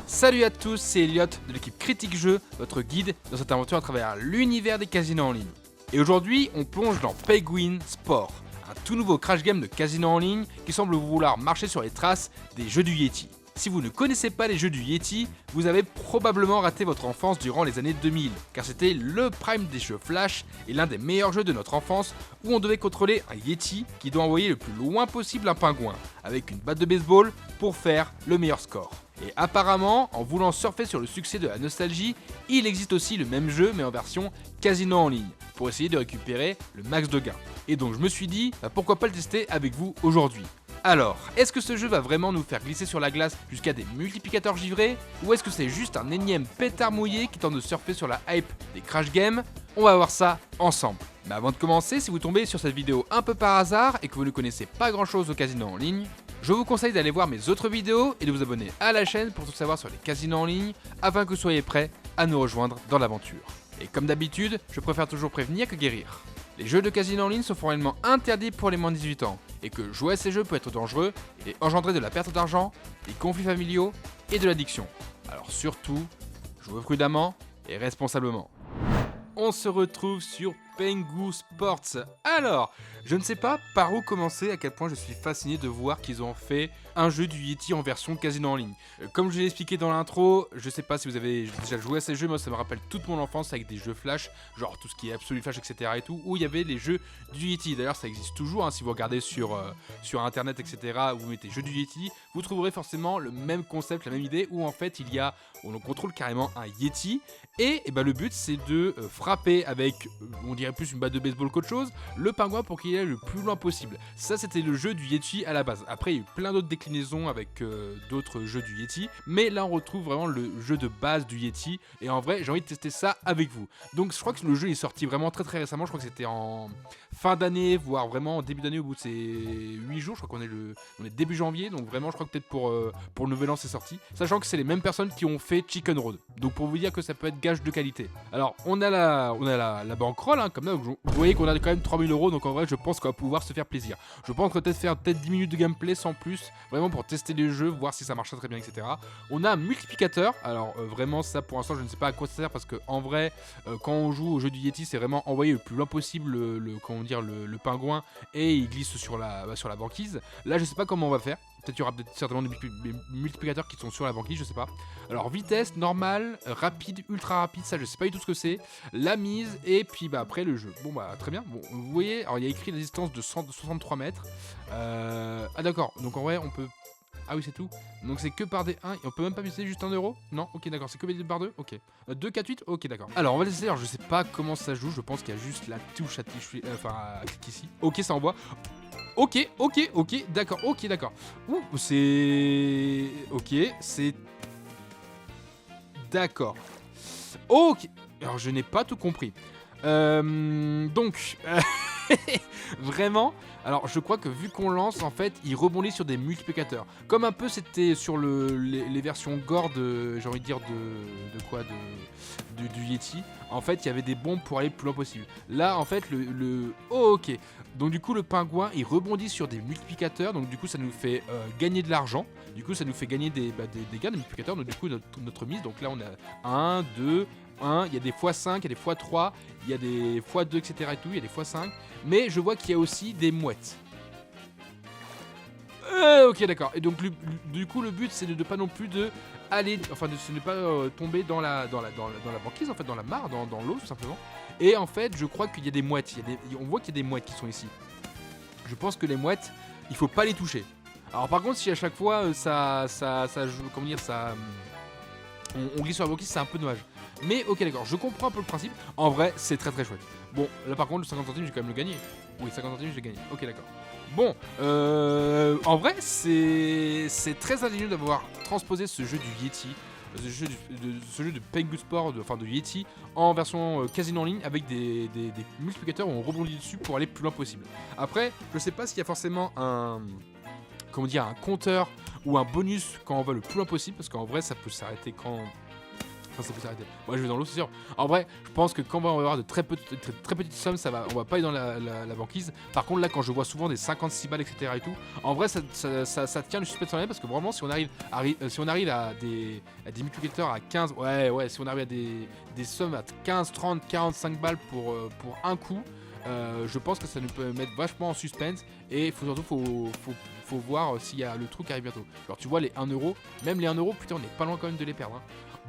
Salut à tous, c'est Elliot de l'équipe Critique Jeux, votre guide dans cette aventure à travers l'univers des casinos en ligne. Et aujourd'hui, on plonge dans Penguin Sport, un tout nouveau crash game de casino en ligne qui semble vouloir marcher sur les traces des jeux du Yeti. Si vous ne connaissez pas les jeux du Yeti, vous avez probablement raté votre enfance durant les années 2000, car c'était le prime des jeux Flash et l'un des meilleurs jeux de notre enfance où on devait contrôler un Yeti qui doit envoyer le plus loin possible un pingouin, avec une batte de baseball pour faire le meilleur score. Et apparemment, en voulant surfer sur le succès de la nostalgie, il existe aussi le même jeu mais en version casino en ligne, pour essayer de récupérer le max de gains. Et donc je me suis dit, pourquoi pas le tester avec vous aujourd'hui. Alors, est-ce que ce jeu va vraiment nous faire glisser sur la glace jusqu'à des multiplicateurs givrés? Ou est-ce que c'est juste un énième pétard mouillé qui tente de surfer sur la hype des crash games? On va voir ça ensemble. Mais avant de commencer, si vous tombez sur cette vidéo un peu par hasard et que vous ne connaissez pas grand chose au casino en ligne, je vous conseille d'aller voir mes autres vidéos et de vous abonner à la chaîne pour tout savoir sur les casinos en ligne afin que vous soyez prêts à nous rejoindre dans l'aventure. Et comme d'habitude, je préfère toujours prévenir que guérir. Les jeux de casino en ligne sont formellement interdits pour les moins de 18 ans et que jouer à ces jeux peut être dangereux et engendrer de la perte d'argent, des conflits familiaux et de l'addiction. Alors surtout, jouez prudemment et responsablement. On se retrouve sur Penguin Sports. Alors, je ne sais pas par où commencer, à quel point je suis fasciné de voir qu'ils ont fait un jeu du Yeti en version casino en ligne. Comme je l'ai expliqué dans l'intro, je sais pas si vous avez déjà joué à ces jeux, moi ça me rappelle toute mon enfance avec des jeux Flash, genre tout ce qui est Absolute Flash, etc. et tout, où il y avait les jeux du Yeti. D'ailleurs, ça existe toujours, hein, si vous regardez sur internet, etc., où vous mettez jeux du Yeti, vous trouverez forcément le même concept, la même idée, où en fait on contrôle carrément un Yeti, et le but c'est de frapper avec, on dirait plus une batte de baseball qu'autre chose, le pingouin pour qu'il aille le plus loin possible. Ça c'était le jeu du Yeti à la base. Après il y a eu plein d'autres déclinaisons avec d'autres jeux du Yeti, mais là on retrouve vraiment le jeu de base du Yeti, et en vrai j'ai envie de tester ça avec vous. Donc je crois que le jle est sorti vraiment très très récemment, je crois que c'était en fin d'année, voire vraiment en début d'année au bout de ces 8 jours, je crois qu'on est début janvier, donc vraiment je crois que peut-être pour le nouvel an c'est sorti, sachant que c'est les mêmes personnes qui ont fait Chicken Road, donc pour vous dire que ça peut être gage de qualité. Alors on a la bankroll, hein, comme là, vous voyez qu'on a quand même 3000 €, donc en vrai je pense qu'on va pouvoir se faire plaisir. Je pense qu'on va peut-être faire 10 minutes de gameplay sans plus, vraiment pour tester les jeux, voir si ça marche très bien, etc. On a un multiplicateur, alors vraiment ça pour l'instant je ne sais pas à quoi ça sert, parce que en vrai quand on joue au jeu du Yeti c'est vraiment envoyer le plus loin possible le pingouin, et il glisse sur la banquise. Là je sais pas comment on va faire, peut-être il y aura certainement des multiplicateurs qui sont sur la banquise, je sais pas. Alors vitesse, normal, rapide, ultra rapide, ça je sais pas du tout ce que c'est. La mise, et puis après le jeu. Bon très bien, bon, vous voyez, alors il y a écrit la distance de 63 mètres. Ah d'accord, donc en vrai on peut... Ah oui c'est tout. Donc c'est que par des 1, et on peut même pas miser juste 1 €? Non, ok d'accord, c'est que des par 2, ok. 2, 4, 8, ok d'accord. Alors on va essayer, alors je sais pas comment ça joue, je pense qu'il y a juste la touche à cliquer ici. Ok ça envoie. Ok, d'accord, Ouh, c'est... Ok, c'est... D'accord. Ok. Alors je n'ai pas tout compris. Donc... Vraiment, alors je crois que vu qu'on lance, en fait, il rebondit sur des multiplicateurs. Comme un peu c'était sur les versions gore de, j'ai envie de dire, du Yeti. En fait, il y avait des bombes pour aller le plus loin possible. Là, en fait, Oh, ok. Donc du coup, le pingouin, il rebondit sur des multiplicateurs. Donc du coup, ça nous fait gagner de l'argent. Du coup, ça nous fait gagner des gains de multiplicateurs. Donc du coup, notre mise. Donc là, on a 1, 2... 1, il y a des x5, il y a des x3, il y a des x2, etc. et tout, il y a des x5, mais je vois qu'il y a aussi des mouettes. Ok d'accord, et donc du coup le but c'est de ne pas non plus de aller, enfin de ne pas tomber dans la banquise, en fait dans la mare, dans l'eau tout simplement. Et en fait je crois qu'il y a des mouettes, on voit qu'il y a des mouettes qui sont ici. Je pense que les mouettes, il faut pas les toucher. Alors par contre si à chaque fois comment dire, on glisse sur la banquise, c'est un peu dommage. Mais ok d'accord, je comprends un peu le principe. En vrai, c'est très très chouette. Bon, là par contre, le 50 centimes, j'ai quand même le gagné. Oui, 50 centimes, j'ai gagné. Ok d'accord. Bon, en vrai, c'est très ingénieux d'avoir transposé ce jeu du Yeti, ce jeu de Penguin Sport, de Yeti, en version casino en ligne, avec des multiplicateurs où on rebondit dessus pour aller le plus loin possible. Après, je sais pas s'il y a forcément un compteur ou un bonus quand on va le plus loin possible, parce qu'en vrai, ça peut s'arrêter quand Enfin, ça peut s'arrêter. Moi, je vais dans l'eau, c'est sûr. En vrai, je pense que quand on va avoir de très petites sommes, on va pas aller dans la banquise. Par contre, là, quand je vois souvent des 56 balles, etc. et tout, en vrai, ça tient le suspense en l'air parce que vraiment, si on arrive à des multiplicateurs à 15, ouais, si on arrive à des sommes à 15, 30, 45 balles pour un coup, je pense que ça nous peut mettre vachement en suspense et surtout faut voir s'il y a le truc qui arrive bientôt. Alors tu vois les 1€, même les 1€, putain on est pas loin quand même de les perdre. Hein.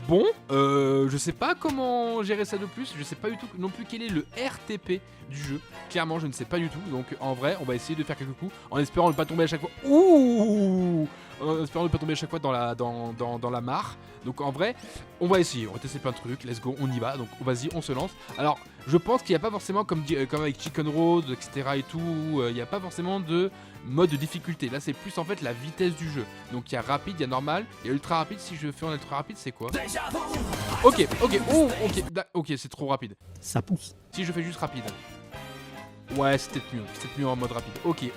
Bon, je sais pas comment gérer ça de plus, je sais pas du tout non plus quel est le RTP du jeu. Clairement je ne sais pas du tout, donc en vrai on va essayer de faire quelques coups en espérant ne pas tomber à chaque fois. Ouh, en espérant ne pas tomber à chaque fois dans la mare. Donc en vrai, on va essayer, on va tester plein de trucs, let's go, on y va, donc vas-y, on se lance. Alors, je pense qu'il n'y a pas forcément, comme avec Chicken Road, etc. et tout, il n'y a pas forcément de mode de difficulté. Là, c'est plus en fait la vitesse du jeu. Donc il y a rapide, il y a normal, il y a ultra rapide. Si je fais en ultra rapide, c'est quoi? Ok, ok, c'est trop rapide. Ça pousse. Si je fais juste rapide. Ouais, c'est peut-être mieux en mode rapide. Ok.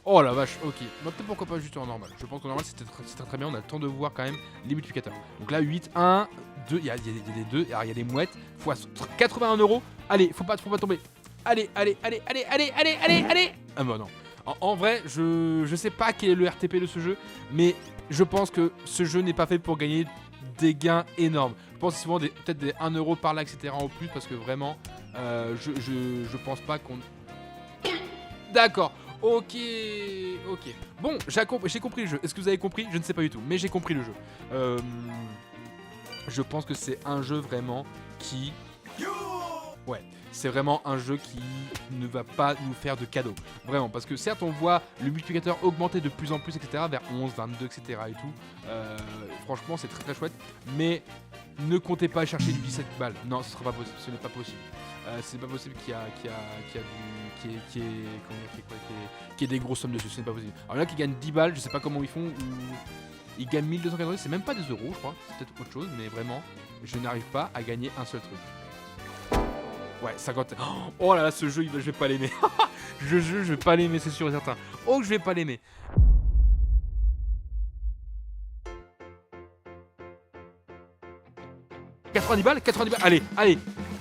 Oh la vache, ok. Bah, peut-être pourquoi pas juste en normal. Je pense qu'en normal c'était très bien, on a le temps de voir quand même les multiplicateurs. Donc là 8, 1, 2, il y a des 2, alors il y a des mouettes, fois 81€. Allez, faut pas tomber. Allez. Ah bah non. En vrai, je sais pas quel est le RTP de ce jeu, mais je pense que ce jeu n'est pas fait pour gagner des gains énormes. Je pense souvent peut-être des 1€ par là, etc. en plus, parce que vraiment, je pense pas qu'on... D'accord. Ok. Bon, j'ai compris le jeu. Est-ce que vous avez compris? Je ne sais pas du tout, mais j'ai compris le jeu. Je pense que c'est un jeu vraiment qui... Ouais, c'est vraiment un jeu qui ne va pas nous faire de cadeaux. Vraiment, parce que certes, on voit le multiplicateur augmenter de plus en plus, etc. Vers 11, 22, etc. et tout. Franchement, c'est très très chouette. Mais ne comptez pas chercher du 17 balles. Non, ce n'est pas possible. C'est pas possible qu'il y ait des grosses sommes dessus, ce n'est pas possible. Alors là qui gagnent 10 balles, je sais pas comment ils font, ou ils gagnent 1280, c'est même pas des euros je crois, c'est peut-être autre chose, mais vraiment, je n'arrive pas à gagner un seul truc. Ouais, 50... Oh là là, ce jeu, je vais pas l'aimer. je vais pas l'aimer, c'est sûr et certain. Oh, je vais pas l'aimer. « 90 balles, allez.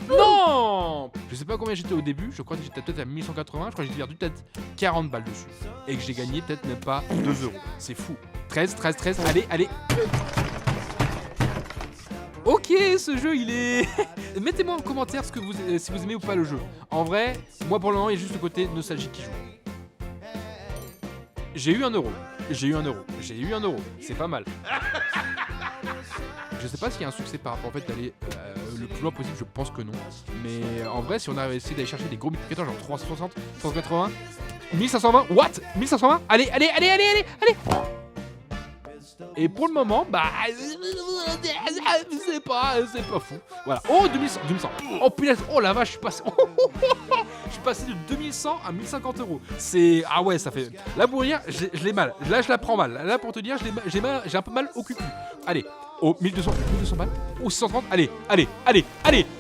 Non! Je sais pas combien j'étais au début, je crois que j'étais peut-être à 1180, je crois que j'ai perdu peut-être 40 balles dessus. Et que j'ai gagné peut-être même pas 2€. C'est fou. 13, allez. Ok, ce jeu il est... Mettez-moi en commentaire si vous aimez ou pas le jeu. En vrai, moi pour le moment il y a juste le côté nostalgique qui joue. J'ai eu 1€. C'est pas mal. Je sais pas s'il y a un succès par rapport au fait d'aller le plus loin possible, je pense que non. Mais en vrai, si on a essayé d'aller chercher des gros multiplicateurs genre 360, 380, 1520, what? 1520? Allez. Et pour le moment, bah... c'est pas fou. Voilà. Oh, 2100. Oh punaise, oh la vache, je suis passé... Je suis passé de 2100 à 1050€. C'est... Ah ouais, ça fait... La bourrière, je l'ai mal. Là, je la prends mal. Là, pour te dire, j'ai un peu mal au cul. Allez. Oh, 1200 balles. Oh, 630. Allez.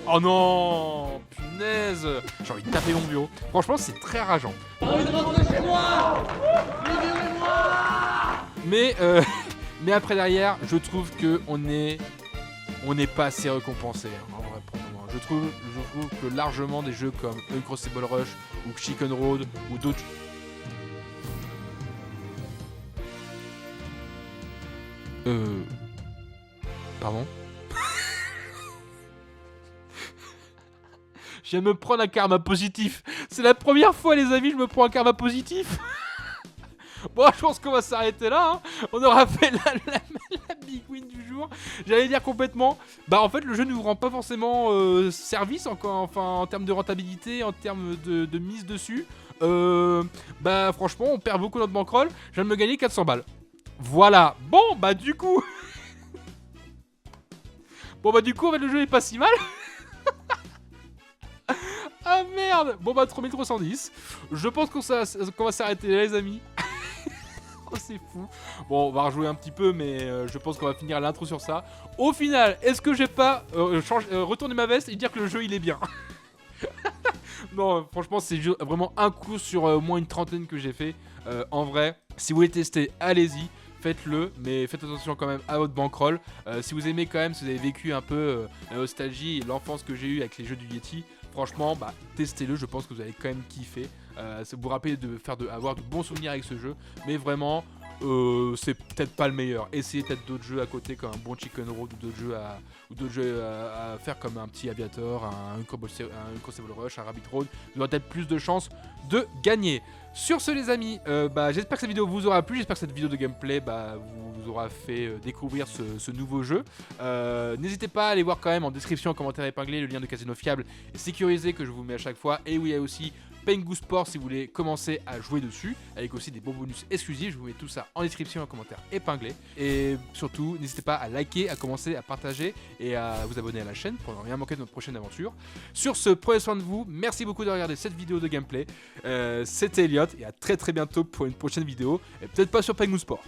Oh non, punaise. J'ai envie de taper mon bureau. Franchement, c'est très rageant. J'ai envie de rentrer chez moi. Mais après derrière, je trouve que on n'est pas assez récompensé. Hein, en vrai, pour le moment. Je trouve que largement des jeux comme Uncrossable Rush ou Chicken Road ou d'autres... Pardon? Je viens de me prendre un karma positif. C'est la première fois, les amis, je me prends un karma positif. Bon, je pense qu'on va s'arrêter là. Hein. On aura fait la big win du jour. J'allais dire complètement. Bah, en fait, le jeu ne vous rend pas forcément service en termes de rentabilité, en termes de mise dessus. Bah, franchement, on perd beaucoup notre bankroll. Je viens de me gagner 400 balles. Voilà. Bon, bah, du coup. En fait, le jeu est pas si mal. Ah merde. Bon, bah, 3310. Je pense qu'on va s'arrêter là, les amis. Oh, c'est fou. Bon, on va rejouer un petit peu, mais je pense qu'on va finir l'intro sur ça. Au final, est-ce que j'ai pas retourné ma veste et dire que le jeu, il est bien? Non, franchement, c'est vraiment un coup sur au moins une trentaine que j'ai fait. En vrai, si vous voulez tester, allez-y. faites-le, mais faites attention quand même à votre bankroll. Si vous aimez quand même, si vous avez vécu un peu la nostalgie et l'enfance que j'ai eu avec les jeux du Yeti, franchement, testez-le, je pense que vous allez quand même kiffer. Vous vous rappelez avoir de bons souvenirs avec ce jeu, mais vraiment, c'est peut-être pas le meilleur. Essayez peut-être d'autres jeux à côté comme un bon Chicken Road ou d'autres jeux à faire comme un petit Aviator, un Incredible Rush, un Rabbit Road. Vous aurez peut-être plus de chances de gagner. Sur ce les amis, j'espère que cette vidéo vous aura plu, j'espère que cette vidéo de gameplay vous aura fait découvrir ce nouveau jeu. N'hésitez pas à aller voir quand même en description, en commentaire épinglé, le lien de Casino Fiable et sécurisé que je vous mets à chaque fois. Et oui, il y a aussi Pengu Sport si vous voulez commencer à jouer dessus, avec aussi des bons bonus exclusifs. Je vous mets tout ça en description, en commentaire épinglé. Et surtout, n'hésitez pas à liker, à commencer, à partager et à vous abonner à la chaîne pour ne rien manquer de notre prochaine aventure. Sur ce, prenez soin de vous. Merci beaucoup de regarder cette vidéo de gameplay. C'était Elliot et à très bientôt pour une prochaine vidéo. Et peut-être pas sur Pengu Sport.